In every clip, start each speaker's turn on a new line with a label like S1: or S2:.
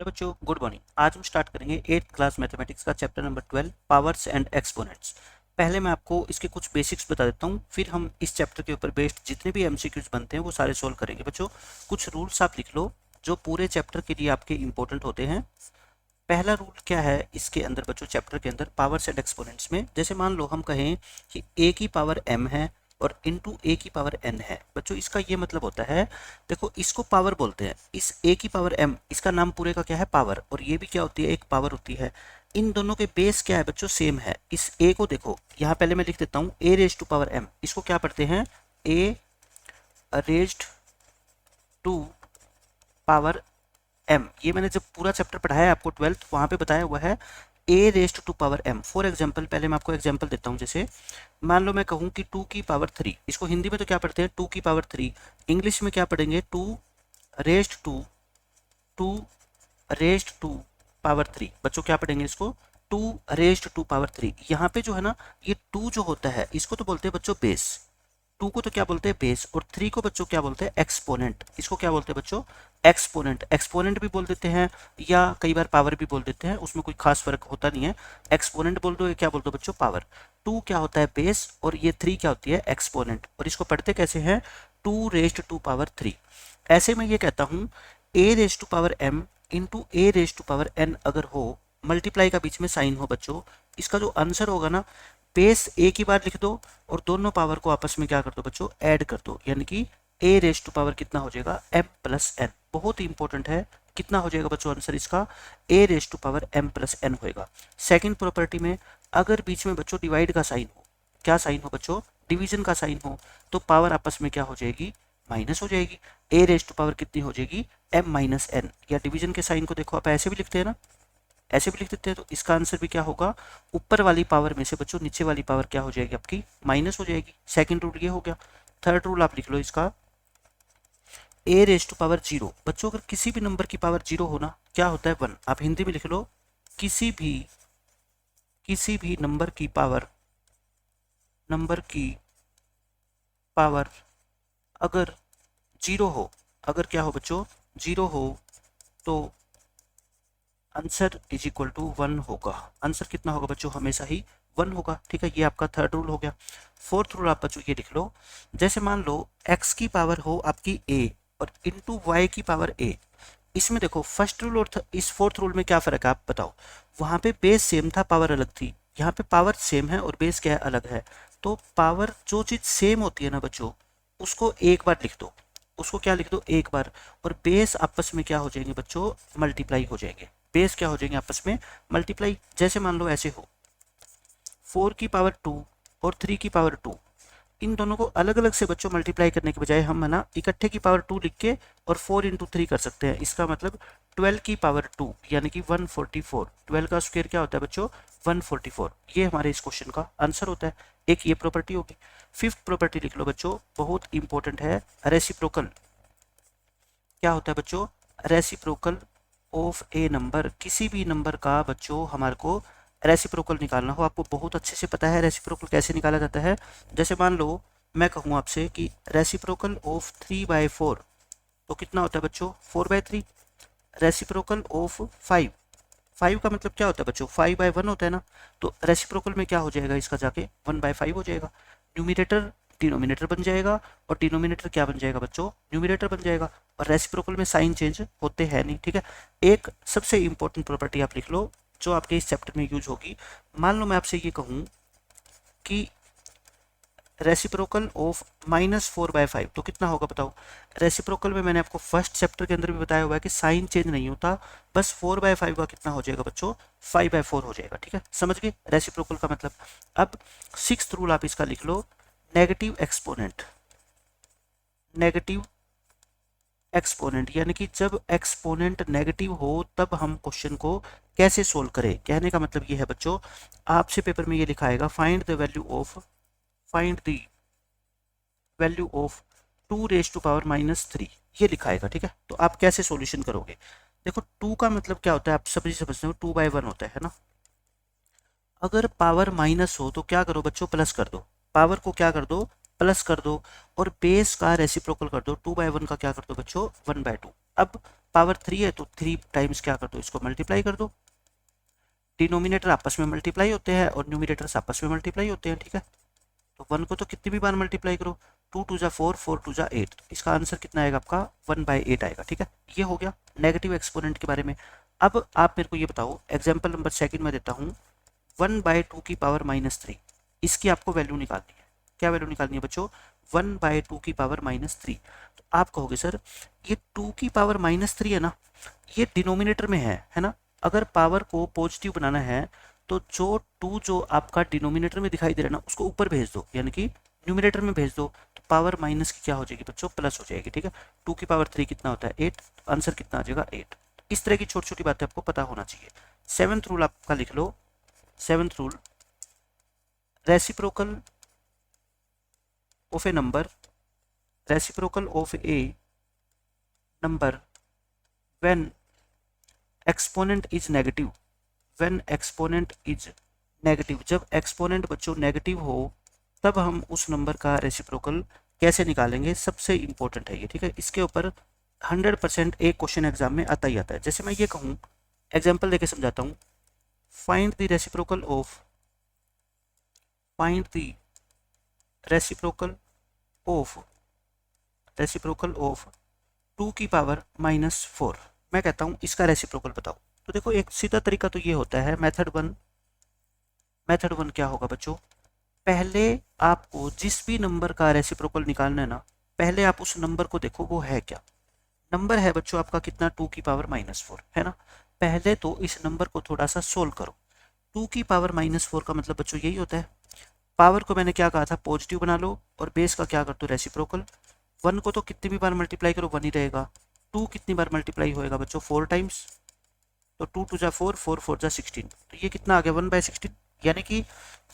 S1: Hello बच्चों, good morning. आज हम स्टार्ट करेंगे 8th क्लास मैथमेटिक्स का chapter number 12 powers and exponents. पहले मैं आपको इसके कुछ बेसिक्स बता देता हूँ, फिर हम इस चैप्टर के ऊपर बेस्ड जितने भी एमसीक्यूज बनते हैं वो सारे सोल्व करेंगे। बच्चों, कुछ रूल्स आप लिख लो जो पूरे चैप्टर के लिए आपके इंपॉर्टेंट होते हैं। पहला रूल क्या है इसके अंदर बच्चों, चैप्टर के अंदर पावर्स एंड एक्सपोनेंट्स में, जैसे मान लो हम कहें कि a की पावर m है और इंटू ए की पावर n है। बच्चों, इसका ये मतलब होता है, देखो इसको पावर बोलते हैं, इस a की पावर m, इसका नाम पूरे का क्या है, पावर, और ये भी क्या होती है, एक पावर होती है। इन दोनों के बेस क्या है बच्चों, सेम है। इस a को देखो, यहाँ पहले मैं लिख देता हूँ a raise to power m, इसको क्या पढ़ते हैं, a raised to power m। ये मैंने जब पूरा चैप्टर पढ़ाया है आपको 12th, वहां पे बताया हुआ है a raised to power m। For example, पहले मैं आपको एग्जाम्पल देता हूँ। जैसे मान लो मैं कहूँ कि 2 की पावर 3, इसको हिंदी में तो क्या पढ़ते हैं, 2 की पावर 3, इंग्लिश में क्या पढ़ेंगे, 2 raised to, 2 raised to power 3। बच्चों क्या पढ़ेंगे इसको, 2 रेज्ड टू पावर 3। यहाँ पे जो है ना, ये 2 जो होता है इसको तो बोलते हैं बच्चों बेस, 2 को तो क्या बोलते हैं बेस, और 3 को बच्चों क्या बोलते हैं, एक्सपोनेंट। इसको क्या बोलते हैं बच्चों, एक्सपोनेंट। एक्सपोनेंट भी बोल देते हैं या कई बार पावर भी बोल देते हैं, उसमें कोई खास फर्क होता नहीं है। एक्सपोनेंट बोल दो या क्या बोल दो बच्चों, पावर। 2 क्या होता है बेस और ये 3 क्या होती है, एक्सपोनेंट। और इसको पढ़ते कैसे हैं, 2 रेज्ड टू पावर 3। ऐसे में ये कहता हूँ a raise to power m into a raise to power n अगर हो, मल्टीप्लाई का बीच में साइन हो बच्चों, इसका जो आंसर होगा ना, बेस एक ही बार लिख दो और दोनों पावर को आपस में क्या कर दो बच्चों, ऐड कर दो, यानी कि a रेज टू पावर कितना हो जाएगा, m प्लस n। बहुत ही इंपॉर्टेंट है, कितना हो जाएगा बच्चों आंसर इसका, a raise to power m plus n होएगा। सेकंड प्रॉपर्टी में अगर बीच में बच्चों डिवाइड का साइन हो, क्या साइन हो बच्चों, डिवीजन का साइन हो, तो पावर आपस में क्या हो जाएगी, माइनस हो जाएगी। a रेज टू पावर कितनी हो जाएगी, m माइनस n। या डिवीजन के साइन को देखो आप ऐसे भी लिखते हैं ना, ऐसे भी लिख देते हैं, तो इसका आंसर भी क्या होगा, ऊपर वाली पावर में से बच्चों नीचे वाली पावर क्या हो जाएगी आपकी, माइनस हो जाएगी। सेकंड रूल ये हो गया। थर्ड रूल आप लिख लो इसका, a रेज टू पावर 0। बच्चों अगर किसी भी नंबर की पावर 0 होना, क्या होता है 1। आप हिंदी में लिख लो, किसी भी नंबर की पावर अगर 0 हो, अगर क्या हो बच्चों, 0 हो, तो आंसर इज इक्वल टू 1 होगा। आंसर कितना होगा बच्चों, हमेशा ही 1 होगा। ठीक है, ये आपका थर्ड रूल हो गया। फोर्थ रूल आप बच्चों ये लिख लो, जैसे मान लो x की पावर हो आपकी a और इंटू वाई की पावर a। इसमें देखो फर्स्ट रूल और इस फोर्थ रूल में क्या फर्क है आप बताओ। वहां पे बेस सेम था, पावर अलग थी, यहाँ पे पावर सेम है और बेस क्या है, अलग है। तो पावर जो चीज सेम होती है ना बच्चों, उसको एक बार लिख दो, उसको क्या लिख दो, एक बार, और बेस आपस में क्या हो जाएंगे बच्चों, मल्टीप्लाई हो जाएंगे। बेस क्या हो जाएंगे आपस में, मल्टीप्लाई। जैसे मान लो ऐसे हो, 4 की पावर 2 और 3 की पावर 2, इन दोनों को अलग अलग से बच्चों मल्टीप्लाई करने के बजाय हम है ना इकट्ठे की पावर 2 लिख के और 4 इंटू 3 कर सकते हैं। इसका मतलब 12 की पावर 2 यानी कि 144। 12 का स्क्वायर क्या होता है बच्चों, 144। ये हमारे इस क्वेश्चन का आंसर होता है। एक ये प्रॉपर्टी होगी। फिफ्थ प्रॉपर्टी लिख लो बच्चों, बहुत इंपॉर्टेंट है, रेसिप्रोकल। क्या होता है बच्चों, रेसिप्रोकल ऑफ ए नंबर। किसी भी नंबर का बच्चों हमारे को रेसिप्रोकल निकालना हो, आपको बहुत अच्छे से पता है रेसिप्रोकल कैसे निकाला जाता है। जैसे मान लो मैं कहूँ आपसे कि रेसिप्रोकल ऑफ 3/4, तो कितना होता है बच्चों, 4/3। रेसिप्रोकल ऑफ 5, 5 का मतलब क्या होता है बच्चों, 5/1 होता है ना, तो रेसिप्रोकल में क्या हो जाएगा इसका, जाके 1/5 हो जाएगा। न्यूमिनेटर डिनोमिनेटर बन जाएगा और डिनोमिनेटर क्या बन जाएगा बच्चों, न्यूमिनेटर बन जाएगा। और रेसिप्रोकल में साइन चेंज होते हैं नहीं। ठीक है, एक सबसे इंपॉर्टेंट प्रॉपर्टी आप लिख लो जो आपके इस चैप्टर में यूज होगी। मान लो मैं आपसे ये कहूँ कि रेसिप्रोकल ऑफ -4/5, तो कितना होगा बताओ। रेसिप्रोकल में मैंने आपको फर्स्ट चैप्टर के अंदर भी बताया हुआ है कि साइन चेंज नहीं होता, बस 4/5 का कितना हो जाएगा बच्चों, 5/4 हो जाएगा। ठीक है, समझ गए रेसिप्रोकल का मतलब। अब सिक्स्थ रूल आप इसका लिख लो, नेगेटिव एक्सपोनेंट। नेगेटिव एक्सपोनेंट यानी कि जब एक्सपोनेंट नेगेटिव हो तब हम क्वेश्चन को कैसे सोल्व करें। कहने का मतलब ये है बच्चों, आपसे पेपर में ये लिखा आएगा, find the value of 2 raise to power -3, ये लिखा आएगा। ठीक है, तो आप कैसे सॉल्यूशन करोगे। देखो 2 का मतलब क्या होता है, आप सभी समझते हो, 2/1 होता है ना। अगर पावर माइनस हो तो क्या करो बच्चों, प्लस कर दो। पावर को क्या कर दो, प्लस कर दो, और बेस का रेसिप्रोकल कर दो। 2/1 का क्या कर दो बच्चों, 1/2। अब पावर 3 है तो 3 टाइम्स क्या कर दो, इसको मल्टीप्लाई कर दो। डिनोमिनेटर आपस में मल्टीप्लाई होते हैं और न्यूमिनेटर्स आपस में मल्टीप्लाई होते हैं, ठीक है। तो 1 को तो कितनी भी बार मल्टीप्लाई करो, 2 टू जा 4, 4 टू जा 8, इसका आंसर कितना आएगा आपका 1/8 आएगा, ठीक है। ये हो गया नेगेटिव एक्सपोनेंट के बारे में। अब आप मेरे को ये बताओ, एग्जाम्पल नंबर सेकंड में देता हूँ, 1/2 की पावर -3, इसकी आपको वैल्यू निकालनी है। क्या वैल्यू निकालनी है बच्चों, 1/2 की पावर -3। तो आप कहोगे सर ये 2 की पावर -3 है ना, ये डिनोमिनेटर में है ना। अगर पावर को पॉजिटिव बनाना है तो जो 2 जो आपका डिनोमिनेटर में दिखाई दे रहा है ना, उसको ऊपर भेज दो, यानी कि न्यूमिनेटर में भेज दो, तो पावर माइनस की क्या हो जाएगी बच्चों, प्लस हो जाएगी, ठीक है। 2 की पावर 3 कितना होता है 8, तो आंसर कितना आ जाएगा 8। इस तरह की छोटी छोटी बातें आपको पता होना चाहिए। 7th रूल आपका लिख लो, 7th rule, reciprocal of A number, reciprocal of A number when exponent is negative, when exponent is negative, जब एक्सपोनेंट बच्चों नेगेटिव हो तब हम उस नंबर का रेसिप्रोकल कैसे निकालेंगे, सबसे इंपॉर्टेंट है ये, ठीक है। इसके ऊपर 100% एक क्वेश्चन एग्जाम में आता ही आता है। जैसे मैं ये कहूँ, एग्जाम्पल देके समझाता हूँ, find the reciprocal of, find the reciprocal of, reciprocal of 2 की पावर -4। मैं कहता हूँ इसका रेसिप्रोकल बताओ। तो देखो एक सीधा तरीका तो ये होता है, मेथड वन। मेथड वन क्या होगा बच्चों, पहले आपको जिस भी नंबर का रेसिप्रोकल निकालना है ना, पहले आप उस नंबर को देखो वो है क्या। नंबर है बच्चों आपका कितना, 2 की पावर -4 है ना। पहले तो इस नंबर को थोड़ा सा सोल्व करो। 2 की पावर -4 का मतलब बच्चों यही होता है, पावर को मैंने क्या कहा था पॉजिटिव बना लो और बेस का क्या कर दो रेसिप्रोकल। 1 को तो कितनी भी बार मल्टीप्लाई करो 1 ही रहेगा। 2 कितनी बार मल्टीप्लाई होएगा बच्चों 4 टाइम्स, तो 2 टू जा 4, 4 4 जा 16, तो ये कितना आ गया 1/16। यानी कि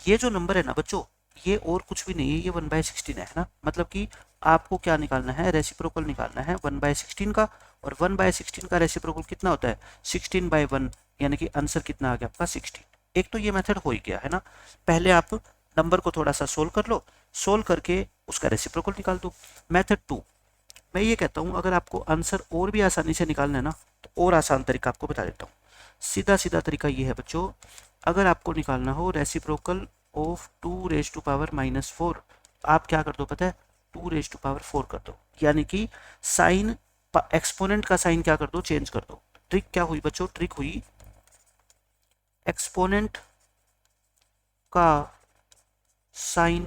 S1: ये जो नंबर है ना बच्चों, ये और कुछ भी नहीं है, ये 1/16 है ना। मतलब कि आपको क्या निकालना है, रेसिप्रोकल निकालना है 1/16 का, और 1/16 का रेसिप्रोकल कितना होता है 16/1, यानी कि आंसर कितना आ गया आपका 16। एक तो ये मेथड हो ही गया है ना। पहले आप नंबर को थोड़ा सा सोल्व कर लो, सोल्व करके उसका रेसिप्रोकल निकाल दो। मेथड 2, मैं ये कहता हूँ अगर आपको आंसर और भी आसानी से निकालना है ना, तो और आसान तरीका आपको बता देता हूँ। सीधा सीधा तरीका ये है बच्चों, अगर आपको निकालना हो reciprocal of 2 raise to power -4, आप क्या कर दो पता है, 2 रेज टू पावर 4 कर दो, यानी कि साइन, एक्सपोनेंट का साइन क्या कर दो, चेंज कर दो। ट्रिक क्या हुई बच्चों, ट्रिक हुई एक्सपोनेंट का साइन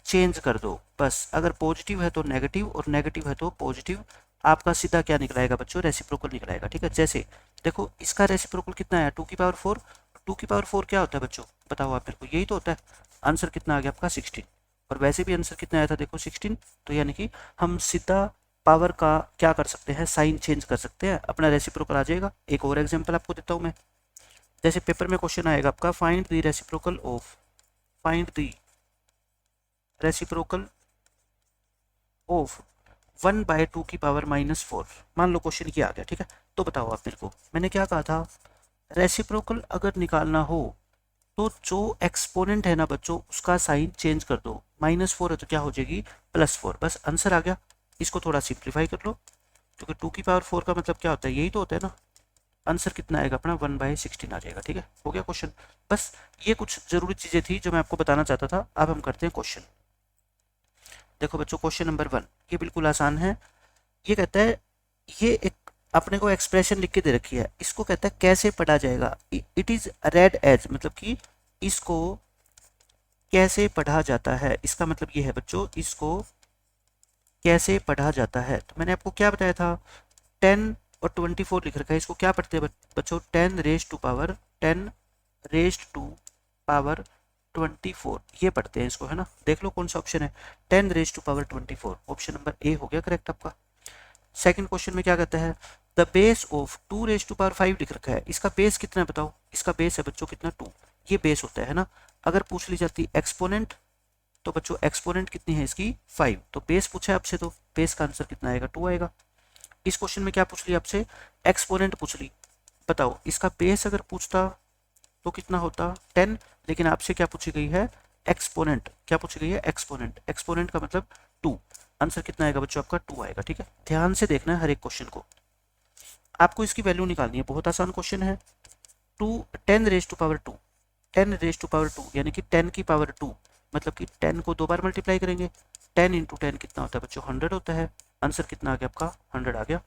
S1: चेंज कर दो, बस। अगर पॉजिटिव है तो नेगेटिव और नेगेटिव है तो पॉजिटिव, आपका सीधा क्या निकलाएगा बच्चों, रेसिप्रोकल निकलाएगा, ठीक है। जैसे देखो इसका रेसिप्रोकल कितना है 2 की पावर 4, 2 की पावर 4 क्या होता है बच्चों, बताओ आप मेरे को, यही तो होता है। आंसर कितना आ गया आपका 16, और वैसे भी आंसर कितना आया था देखो 16, तो यानी कि हम सीधा पावर का क्या कर सकते हैं, साइन चेंज कर सकते हैं, अपना रेसिप्रोकल आ जाएगा। एक और एग्जाम्पल आपको देता हूँ मैं, जैसे पेपर में क्वेश्चन आएगा आपका, find the reciprocal of, find the reciprocal of 1/2 की पावर -4। मान लो क्वेश्चन किया आ गया, ठीक है। तो बताओ आप मेरे को, मैंने क्या कहा था, रेसिप्रोकल अगर निकालना हो तो जो एक्सपोनेंट है ना बच्चों, उसका साइन चेंज कर दो। -4 है तो क्या हो जाएगी +4, बस आंसर आ गया। इसको थोड़ा सिंप्लीफाई कर लो, क्योंकि 2 की पावर 4 का मतलब क्या होता है, यही तो होता है ना। आंसर कितना आएगा अपना 1/16 आ जाएगा, ठीक है। हो गया क्वेश्चन। बस ये कुछ जरूरी चीजें थी जो मैं आपको बताना चाहता था। अब हम करते हैं क्वेश्चन। देखो बच्चों क्वेश्चन नंबर 1 ये बिल्कुल आसान है। ये कहता है, ये एक अपने को एक्सप्रेशन लिख के दे रखी है, इसको कहता है कैसे पढ़ा जाएगा। इट इज रेड एज, मतलब कि इसको कैसे पढ़ा जाता है, इसका मतलब ये है बच्चों इसको कैसे पढ़ा जाता है। तो मैंने आपको क्या बताया था, 10 और 24 लिख रखा है, इसको क्या पढ़ते हैं बच्चों 10 raise to power 10 raise to power 24, ये पढ़ते हैं इसको, है ना। देख लो कौन सा ऑप्शन है, 10 raise to power 24, option number A हो गया करेक्ट आपका। सेकंड क्वेश्चन में क्या कहता है, the base of 2 raise to power 5 लिख रखा है, इसका बेस कितना है बताओ। इसका बेस है बच्चों कितना 2, ये बेस होता है ना। अगर पूछ ली जाती एक्सपोनेंट, तो बच्चों एक्सपोनेंट कितनी है इसकी 5, तो बेस पूछा है आपसे, तो बेस का आंसर कितना आएगा 2 आएगा। इस क्वेश्चन में क्या पूछ लिया आपसे, एक्सपोनेंट पूछ ली, बताओ इसका बेस अगर पूछता तो कितना होता 10, लेकिन आपसे क्या पूछी गई है एक्सपोनेंट, क्या पूछी गई है एक्सपोनेंट, एक्सपोनेंट का मतलब 2। आंसर कितना आएगा बच्चों आपका 2 आएगा। ठीक है, ध्यान से देखना है हर एक क्वेश्चन को, आपको इसकी वैल्यू निकालनी है। बहुत आसान क्वेश्चन है। 10 raise to power 2, 10 raise to power 2 यानी कि 10 की पावर 2, मतलब कि 10 को 2 बार मल्टीप्लाई करेंगे। 10 इंटू 10 कितना होता है बच्चों 100 होता है। आंसर कितना आ गया आपका 100 आ गया।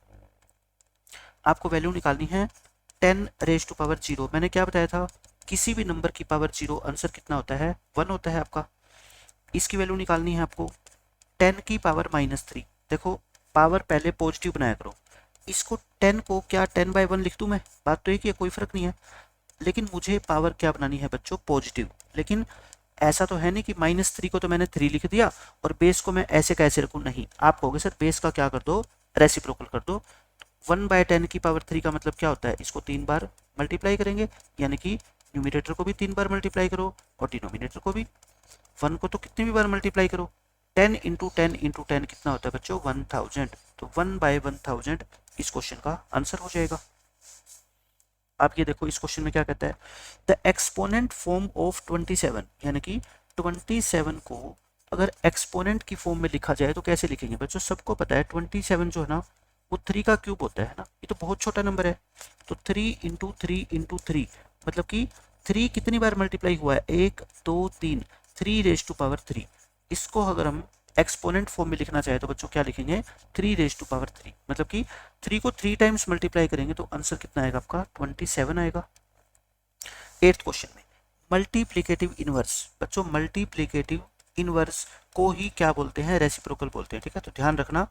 S1: आपको वैल्यू निकालनी है 10 रेज टू पावर 0। मैंने क्या बताया था, किसी भी नंबर की पावर 0 आंसर कितना होता है 1 होता है आपका। इसकी वैल्यू निकालनी है आपको 10 की पावर -3। देखो पावर पहले पॉजिटिव बनाया करो, इसको 10 को क्या 10/1 लिख दूं मैं, बात तो एक ही है, कोई फर्क नहीं है। लेकिन मुझे पावर क्या बनानी है बच्चों पॉजिटिव। लेकिन ऐसा तो है नहीं कि -3 को तो मैंने 3 लिख दिया और बेस को मैं ऐसे कैसे रखूं, नहीं। आप कहोगे सर बेस का क्या कर दो, रेसिप्रोकल कर दो। 1/10 की पावर 3 का मतलब क्या होता है, इसको 3 बार मल्टीप्लाई करेंगे, यानी कि न्यूमिनेटर को भी 3 बार मल्टीप्लाई करो और डिनोमिनेटर को भी। 1 को तो कितनी भी बार मल्टीप्लाई करो। 10 इंटू 10 इंटू 10 कितना होता है बच्चों 1000। तो 1/1000 इस क्वेश्चन का आंसर हो जाएगा। आप ये देखो इस क्वेश्चन में क्या कहता है, द एक्सपोनेंट फॉर्म ऑफ 27, यानी कि 27 को अगर एक्सपोनेंट की फॉर्म में लिखा जाए तो कैसे लिखेंगे बच्चों। सबको पता है 27 जो है ना वो 3 का क्यूब होता है ना, ये तो बहुत छोटा नंबर है। तो 3 इंटू 3 इंटू 3 मतलब कि 3 कितनी बार मल्टीप्लाई हुआ है 1 2 3, 3 रेज टू पावर 3। इसको अगर हम एक्सपोनेंट फॉर्म में लिखना चाहे तो बच्चों क्या लिखेंगे 3 रेज टू पावर 3, मतलब कि 3 को 3 टाइम्स मल्टीप्लाई करेंगे तो आंसर कितना आएगा आपका 27 आएगा। 8th क्वेश्चन में मल्टीप्लिकेटिव इनवर्स, बच्चों मल्टीप्लिकेटिव इनवर्स को ही क्या बोलते हैं रेसिप्रोकल बोलते हैं। ठीक है, तो ध्यान रखना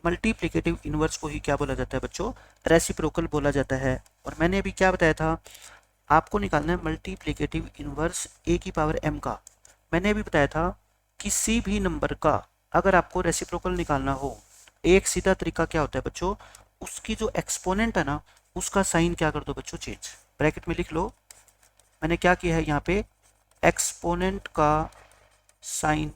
S1: मल्टीप्लिकेटिव इनवर्स को ही क्या बोला जाता है बच्चों रेसिप्रोकल बोला जाता है। और मैंने अभी क्या बताया था, आपको निकालना है मल्टीप्लिकेटिव इनवर्स ए की पावर m का। मैंने अभी बताया था किसी भी नंबर का अगर आपको रेसिप्रोकल निकालना हो, एक सीधा तरीका क्या होता है बच्चों, उसकी जो एक्सपोनेंट है ना उसका साइन क्या कर दो बच्चों चेंज, ब्रैकेट में लिख लो। मैंने क्या किया है यहाँ पे एक्सपोनेंट का साइन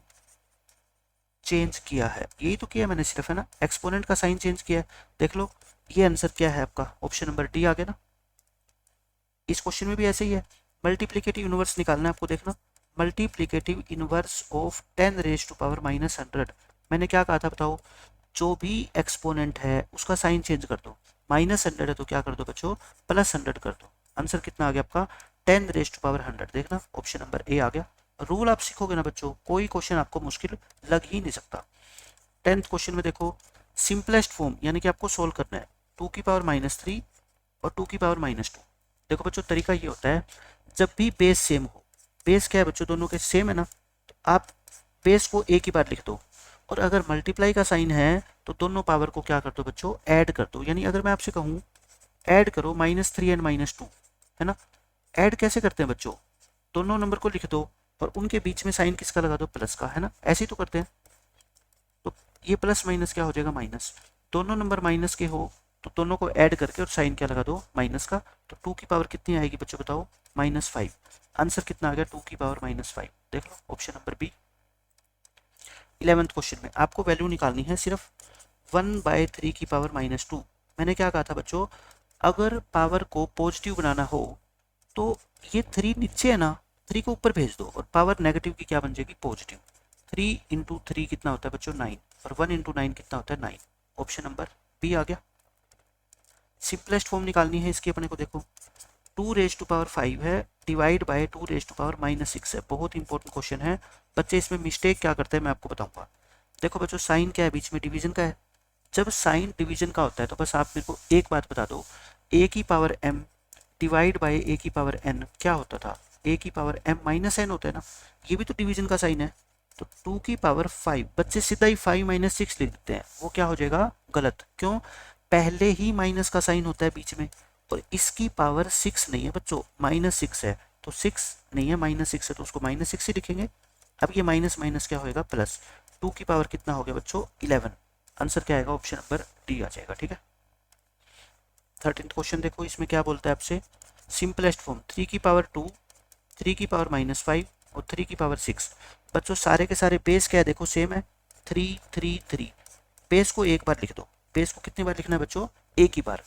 S1: चेंज किया है, यही तो किया मैंने सिर्फ, है ना, एक्सपोनेंट का साइन चेंज किया है। देख लो ये आंसर क्या है आपका, ऑप्शन नंबर डी आ गया ना। इस क्वेश्चन में भी ऐसे ही है, मल्टीप्लिकेटिव इनवर्स निकालना है आपको। देखना multiplicative inverse of 10 raise to power -100। मैंने क्या कहा था बताओ, जो भी एक्सपोनेंट है उसका साइन चेंज कर दो। -100 है तो क्या कर दो बच्चों +100 कर दो। आंसर कितना आ गया आपका 10 रेज टू पावर 100। देखना ऑप्शन नंबर ए आ गया। रूल आप सीखोगे ना बच्चों, कोई क्वेश्चन आपको मुश्किल लग ही नहीं सकता। 10th क्वेश्चन में देखो सिंपलेस्ट फॉर्म, यानी कि आपको सोल्व करना है 2 की पावर -3 और 2 की पावर -2। देखो बच्चों तरीका ये होता है, जब भी बेस सेम हो, बेस क्या है बच्चों दोनों के सेम है ना, तो आप बेस को एक ही बार लिख दो। और अगर मल्टीप्लाई का साइन है तो दोनों पावर को क्या कर दो बच्चों ऐड कर दो। यानी अगर मैं आपसे कहूँ ऐड करो -3 एंड -2, है ना, ऐड कैसे करते हैं बच्चों, दोनों नंबर को लिख दो और उनके बीच में साइन किसका लगा दो प्लस का, है ना, ऐसे ही तो करते हैं। तो ये प्लस माइनस क्या हो जाएगा माइनस, दोनों नंबर माइनस के हो तो दोनों को ऐड करके और साइन क्या लगा दो माइनस का। तो 2 की पावर कितनी आएगी बच्चों बताओ -5। आंसर कितना आ गया 2 की पावर -5। देख लो option number B. 11th question में आपको वैल्यू निकालनी है सिर्फ 1/3 की पावर -2। मैंने क्या कहा था बच्चों, अगर पावर को पॉजिटिव बनाना हो तो ये 3 नीचे है ना, 3 को ऊपर भेज दो और पावर नेगेटिव की क्या बन जाएगी पॉजिटिव। 3 इंटू 3 कितना होता है बच्चों 9 और 1 इंटू 9 कितना होता है 9। ऑप्शन नंबर बी आ गया। सिंपलेस्ट फॉर्म निकालनी है इसकी अपने को। देखो 2 रेज टू पावर 5 है divide by 2 raise to power -6 है। बहुत इंपॉर्टेंट क्वेश्चन है बच्चे, इसमें मिस्टेक क्या करते हैं मैं आपको बताऊंगा। देखो बच्चों साइन क्या है बीच में डिवीजन का है, जब साइन डिवीजन का होता है तो बस आप मेरे को एक बात बता दो, a की power m divide by a की पावर n क्या होता था, a की पावर m -n होता है ना, ये भी तो डिवीजन का साइन है। तो 2 की पावर 5 बच्चे सीधा ही 5 - 6 लिख देते हैं, वो क्या हो जाएगा गलत। क्यों, पहले ही माइनस का साइन होता है बीच में और इसकी पावर 6 नहीं है बच्चों -6 है, तो 6 नहीं है -6 है तो उसको -6 ही लिखेंगे। अब ये माइनस माइनस क्या होएगा प्लस, 2 की पावर कितना हो गया बच्चों 11। आंसर क्या आएगा ऑप्शन नंबर डी आ जाएगा। ठीक है, 13th क्वेश्चन देखो इसमें क्या बोलता है आपसे, सिंपलेस्ट फॉर्म 3 की पावर 2, 3 की पावर -5 और 3 की पावर 6। बच्चों सारे के सारे बेस क्या है देखो सेम है 3 3 3। बेस को एक बार लिख दो, बेस को कितनी बार लिखना है बच्चों एक ही बार।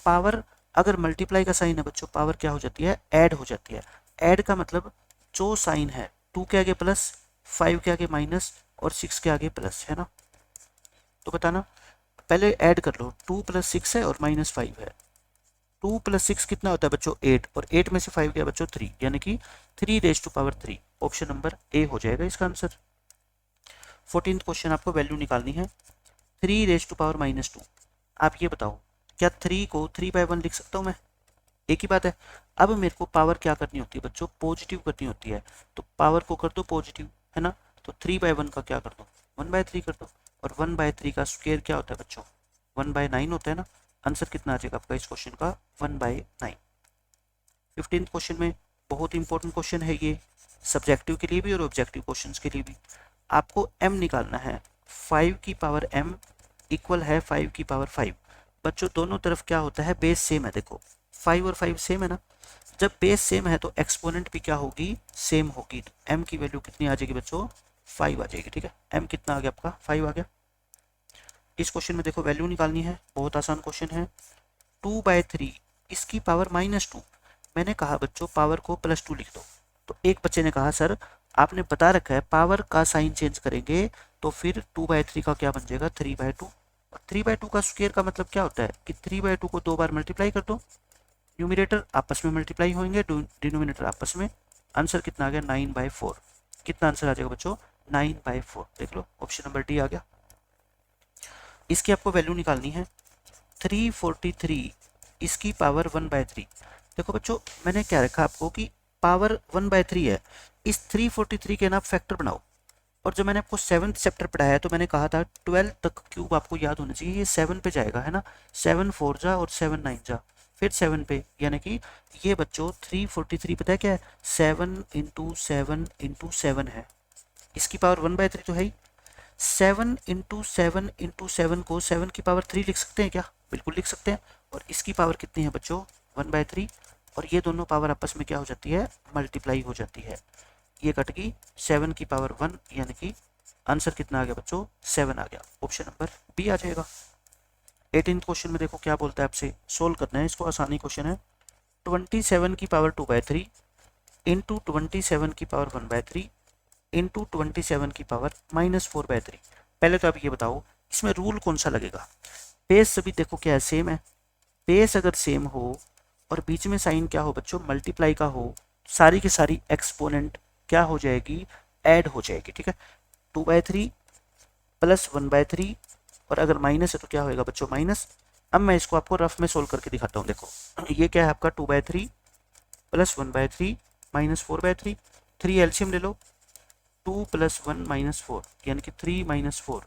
S1: पावर अगर मल्टीप्लाई का साइन है बच्चों पावर क्या हो जाती है ऐड हो जाती है। ऐड का मतलब जो साइन है 2 के आगे प्लस 5 के आगे माइनस और 6 के आगे प्लस, है ना। तो बताना, पहले ऐड कर लो, 2 + 6 है और -5 है। 2 + 6 कितना होता है बच्चों 8, और 8 में से 5 गया बच्चों 3, यानी कि 3 ⁻³ ऑप्शन नंबर ए हो जाएगा इसका आंसर। 14th क्वेश्चन आपको वैल्यू निकालनी है 3 ⁻²। आप ये बताओ क्या 3 को 3/1 लिख सकता हूँ मैं? एक ही बात है। अब मेरे को पावर क्या करनी होती है बच्चों, पॉजिटिव करनी होती है, तो पावर को कर दो पॉजिटिव, है ना। तो 3/1 का क्या कर दो, 1/3 कर दो, और 1/3 का स्क्वायर क्या होता है बच्चों, 1/9 होता है ना। आंसर कितना आ जाएगा आपका इस क्वेश्चन का, 1/9। 15th क्वेश्चन में बहुत इंपॉर्टेंट क्वेश्चन है ये, सब्जेक्टिव के लिए भी और ऑब्जेक्टिव क्वेश्चन के लिए भी। आपको m निकालना है, 5m इक्वल है 5 बच्चों दोनों तरफ क्या होता है, बेस सेम है। देखो 5 और 5 सेम है ना, जब बेस सेम है तो एक्सपोनेंट भी क्या होगी, सेम होगी। तो m की वैल्यू कितनी आ जाएगी बच्चों, 5 आ जाएगी। ठीक है, m कितना आ गया आपका, 5 आ गया। इस क्वेश्चन में देखो वैल्यू निकालनी है, बहुत आसान क्वेश्चन है। 2/3 इसकी पावर -2। मैंने कहा बच्चों पावर को +2 लिख दो, तो एक बच्चे ने कहा सर आपने बता रखा है पावर का साइन चेंज करेंगे तो फिर 2/3 का क्या बन जाएगा, 3/2। और 3/2 का स्क्वायर का मतलब क्या होता है कि 3/2 को 2 बार मल्टीप्लाई कर दो, न्यूमिनेटर आपस में मल्टीप्लाई होंगे, डिनोमिनेटर आपस में। आंसर कितना आ गया, 9/4। कितना आंसर आ जाएगा बच्चों, 9/4। देख लो ऑप्शन नंबर डी आ गया। इसकी आपको वैल्यू निकालनी है 343 इसकी पावर 1/3। देखो बच्चों मैंने क्या रखा आपको कि पावर 1/3 है, इस 343 के ना फैक्टर बनाओ। और जब मैंने आपको 7th चैप्टर पढ़ाया है तो मैंने कहा था 12 तक क्यूब आपको याद होना चाहिए, ये 7 पे जाएगा, है ना। 7 4 जा और 7 9 जा, फिर 7 पे, यानी कि ये बच्चों 343 पता है क्या है, 7 × 7 × 7 है। इसकी पावर 1/3 तो है ही। 7 × 7 × 7 को 7 की पावर 3 लिख सकते हैं क्या, बिल्कुल लिख सकते हैं। और इसकी पावर कितनी है बच्चों, 1/3। और ये दोनों पावर आपस में क्या हो जाती है, मल्टीप्लाई हो जाती है। ये कट गई, 7 की पावर 1, यानी कि आंसर कितना आ गया बच्चों, 7 आ गया। ऑप्शन नंबर बी आ जाएगा। 18th क्वेश्चन में देखो क्या बोलता है, आपसे सोल्व करना है इसको, आसानी क्वेश्चन है। 27 की पावर 2/3 इंटू 27 की पावर 1/3 इंटू 27 की पावर -4/3। पहले तो आप ये बताओ इसमें रूल कौन सा लगेगा। बेस सभी देखो क्या है, सेम है। बेस अगर सेम हो और बीच में साइन क्या हो बच्चों, मल्टीप्लाई का हो, सारी की सारी एक्सपोनेंट क्या हो जाएगी, ऐड हो जाएगी। ठीक है, 2/3 + 1/3, और अगर माइनस है तो क्या होएगा बच्चों, माइनस। अब मैं इसको आपको रफ में सोल्व करके दिखाता हूँ। देखो ये क्या है आपका, 2/3 + 1/3 -4/3। 3 एलसीएम ले लो, 2 + 1 - 4, यानी कि 3 - 4,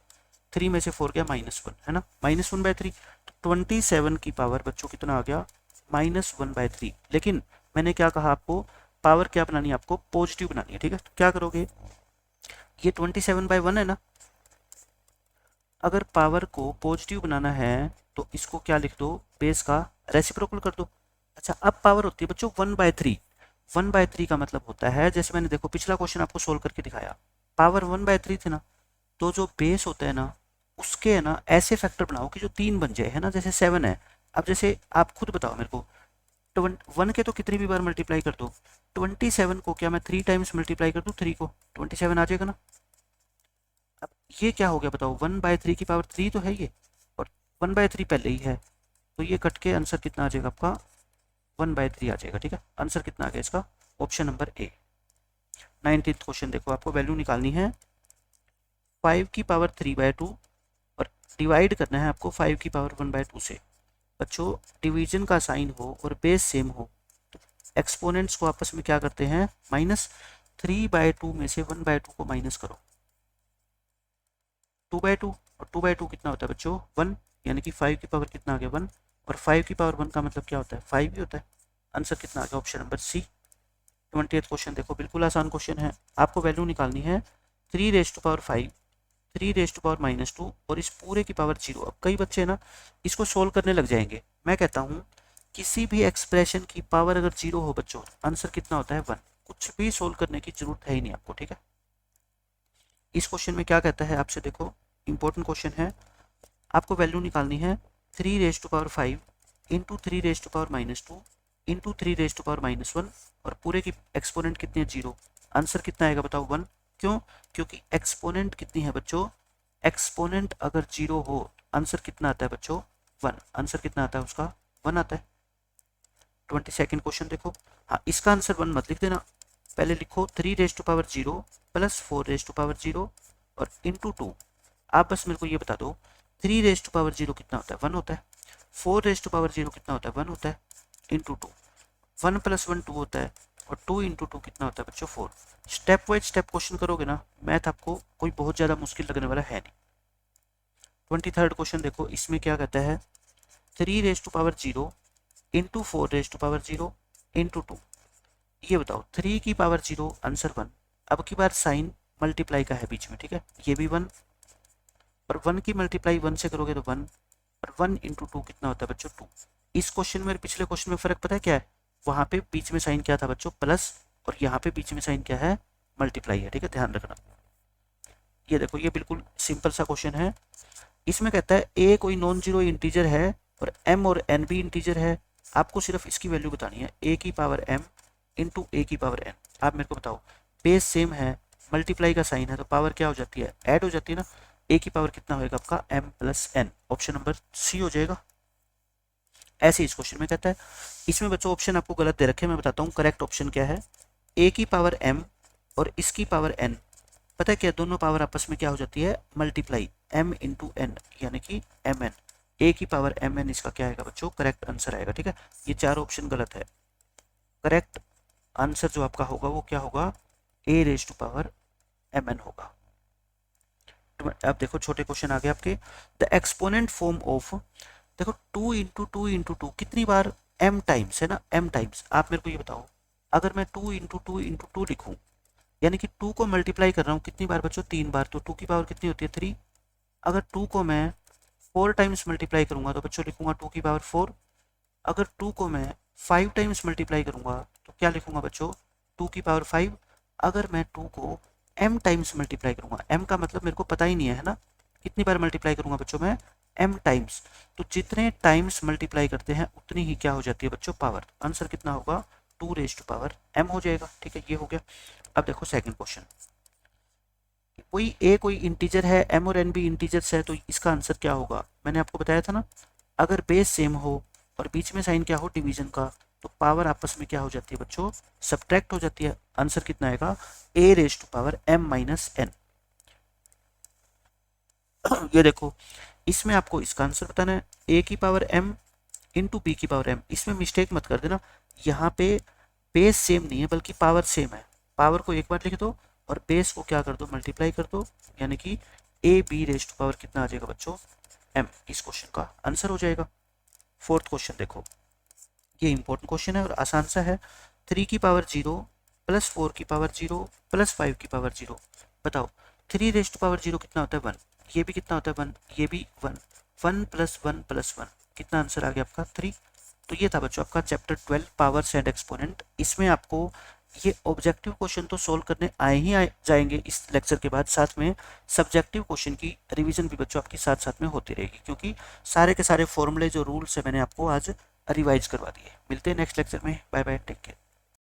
S1: 3 में से 4 गया -1, है ना, -1/3। तो 27 की पावर बच्चों कितना आ गया, -1/3। लेकिन मैंने क्या कहा आपको, पावर क्या बनानी है आपको, पॉजिटिव बनानी है। ठीक है, तो क्या करोगे, ये 27/1 है ना, अगर पावर को पॉजिटिव बनाना है तो इसको क्या लिख दो, बेस का रेसिप्रोकल कर दो। अच्छा अब पावर होती है बच्चों 1/3। 1/3 का मतलब होता है, जैसे मैंने देखो पिछला क्वेश्चन आपको सोल्व करके दिखाया, पावर 1/3 थे ना, तो जो बेस होता है ना उसके है ना ऐसे फैक्टर बनाओ कि जो 3 बन जाए, है ना, जैसे 7 है। अब जैसे आप खुद बताओ मेरे को, 1 के तो कितनी भी बार मल्टीप्लाई कर दो, 27 को क्या मैं 3 टाइम्स मल्टीप्लाई कर दूँ, 3 को 27 आ जाएगा ना। अब ये क्या हो गया बताओ, 1/3 की पावर 3 तो है ये, और 1/3 पहले ही है, तो ये कट के आंसर कितना आ जाएगा आपका, 1/3 आ जाएगा। ठीक है, आंसर कितना आ गया इसका, ऑप्शन नंबर ए। 19th क्वेश्चन देखो, आपको वैल्यू निकालनी है 5 की पावर 3/2 और डिवाइड करना है आपको 5 की पावर 1/2 से। बच्चों डिवीजन का साइन हो और बेस सेम हो तो एक्सपोनेंट्स को आपस में क्या करते हैं, माइनस। 3/2 में से 1/2 को माइनस करो, 2/2, और 2/2 कितना होता है बच्चों, 1, यानी कि 5 की पावर कितना आ गया, 1। और 5 की पावर 1 का मतलब क्या होता है, 5 ही होता है। आंसर कितना आ गया, ऑप्शन नंबर सी। 20th क्वेश्चन देखो, बिल्कुल आसान क्वेश्चन है। आपको वैल्यू निकालनी है 3⁻5 3⁻2 और इस पूरे की पावर 0। अब कई बच्चे ना इसको सोल्व करने लग जाएंगे। मैं कहता हूँ किसी भी एक्सप्रेशन की पावर अगर 0 हो बच्चों, आंसर कितना होता है, 1। कुछ भी सोल्व करने की जरूरत है ही नहीं आपको। ठीक है, इस क्वेश्चन में क्या कहता है आपसे, देखो इंपॉर्टेंट क्वेश्चन है। आपको वैल्यू निकालनी है 3⁻5 इंटू 3⁻2 इंटू 3⁻1 और पूरे की एक्सपोनेंट कितनी है, 0। आंसर कितना आएगा बताओ, 1। क्यों, क्योंकि एक्सपोनेंट कितनी है बच्चों, एक्सपोनेंट अगर 0 हो आंसर कितना आता है बच्चों 1, आंसर कितना आता है उसका 1 आता है। 22nd क्वेश्चन देखो, हाँ इसका आंसर 1 मत लिख देना, पहले लिखो 3 raise to power 0 plus 4 raise to power 0 और इंटू 2। आप बस मेरे को ये बता दो 3 रेज़ टू पावर 0 कितना होता है 1 होता है, 4 रेज़ टू पावर 0 कितना होता है 1 होता है, इंटू 2। 1 + 1 2 होता है और 2 × 2 कितना होता है बच्चों 4। स्टेप वाइज स्टेप क्वेश्चन करोगे ना, मैथ आपको कोई बहुत ज़्यादा मुश्किल लगने वाला है नहीं। 23rd क्वेश्चन देखो, इसमें क्या कहता है 3 raise to power 0 into 4 raise to power 0 into 2। ये बताओ 3 की पावर 0 आंसर 1। अब की बार साइन मल्टीप्लाई का है बीच में, ठीक है, ये भी 1 और 1 की मल्टीप्लाई 1 से करोगे तो 1 और 1 × 2 कितना होता है बच्चों 2। इस क्वेश्चन में पिछले क्वेश्चन में फर्क पता है क्या है, वहां पे बीच में साइन क्या था बच्चों प्लस और यहाँ पे बीच में साइन क्या है मल्टीप्लाई है, ठीक है, ध्यान रखना। ये देखो ये बिल्कुल सिंपल सा क्वेश्चन है। इसमें कहता है ए कोई नॉन जीरो इंटीजर है और एम और एन भी इंटीजर है, आपको सिर्फ इसकी वैल्यू बतानी है ए की पावर एम इंटू ए की पावर एन। आप मेरे को बताओ बेस सेम है, मल्टीप्लाई का साइन है तो पावर क्या हो जाती है ऐड हो जाती है ना, ए की पावर कितना होगा आपका m plus n, option number C हो जाएगा। ऐसे इस क्वेश्चन में कहता है। इसमें बच्चों ऑप्शन आपको गलत दे रखे, मैं बताता हूँ करेक्ट ऑप्शन क्या है, ए की पावर एम और इसकी पावर एन, पता है क्या दोनों पावर आपस में क्या हो जाती है मल्टीप्लाई, m इंटू एन यानी कि एम एन, ए की पावर एम एन इसका क्या आएगा बच्चों करेक्ट आंसर आएगा, ठीक है। ये चार ऑप्शन गलत है, करेक्ट आंसर जो आपका होगा वो क्या होगा A raise to power M N होगा। अब देखो छोटे क्वेश्चन आ गए आपके, द एक्सपोनेंट फॉर्म ऑफ, देखो 2 × 2 कितनी बार m टाइम्स है ना, m टाइम्स। आप मेरे को ये बताओ अगर मैं 2 × 2 लिखूं यानी कि 2 को मल्टीप्लाई कर रहा हूँ कितनी बार बच्चों 3 बार, तो 2 की पावर कितनी होती है 3। अगर 2 को मैं 4 टाइम्स मल्टीप्लाई करूंगा तो बच्चों लिखूंगा 2 की पावर 4। अगर 2 को मैं 5 टाइम्स मल्टीप्लाई करूंगा तो क्या लिखूंगा बच्चों 2 की पावर 5। अगर मैं 2 को m टाइम्स मल्टीप्लाई करूंगा, m का मतलब मेरे को पता ही नहीं है ना, कितनी बार मल्टीप्लाई करूंगा बच्चों मैं m टाइम्स, तो जितने टाइम्स मल्टीप्लाई करते हैं उतनी ही क्या हो जाती है बच्चों पावर, आंसर कितना होगा 2 रेज टू पावर m हो जाएगा, ठीक है, ये हो गया। अब देखो सेकंड क्वेश्चन, कोई a कोई इंटीजर है m और n भी इंटीजर्स है तो इसका आंसर क्या होगा, मैंने आपको बताया था ना अगर बेस सेम हो और बीच में साइन क्या हो डिवीजन का तो पावर आपस में क्या हो जाती है बच्चों सब्ट्रैक्ट हो जाती है, आंसर कितना आएगा a raise to power m minus n। ये देखो इसमें आपको इसका आंसर बताना है a की पावर m इंटू बी की पावर m, इसमें मिस्टेक मत कर देना, यहाँ पे बेस सेम नहीं है बल्कि पावर सेम है, पावर को एक बार लिख दो और बेस को क्या कर दो मल्टीप्लाई कर दो, यानी कि a b raise to power कितना आ जाएगा बच्चों m, इस क्वेश्चन का आंसर हो जाएगा। फोर्थ क्वेश्चन देखो, ये इंपॉर्टेंट क्वेश्चन है और आसान सा है, 3 की पावर 0 प्लस 4 की पावर 0 प्लस 5 की पावर 0, बताओ 3 रेज टू पावर 0 कितना होता है 1, ये भी कितना होता है 1, ये भी 1, 1 + 1 + 1 कितना आंसर आ गया आपका 3। तो ये था बच्चों आपका चैप्टर 12 पावर्स एंड एक्सपोनेंट। इसमें आपको ये ऑब्जेक्टिव क्वेश्चन तो सोल्व करने आए जाएंगे इस लेक्चर के बाद, साथ में सब्जेक्टिव क्वेश्चन की रिवीजन भी बच्चों आपकी साथ साथ में होती रहेगी, क्योंकि सारे के सारे फॉर्मूले जो रूल्स है मैंने आपको आज रिवाइज करवा दिए। मिलते हैं नेक्स्ट लेक्चर में, बाय बाय, टेक केयर।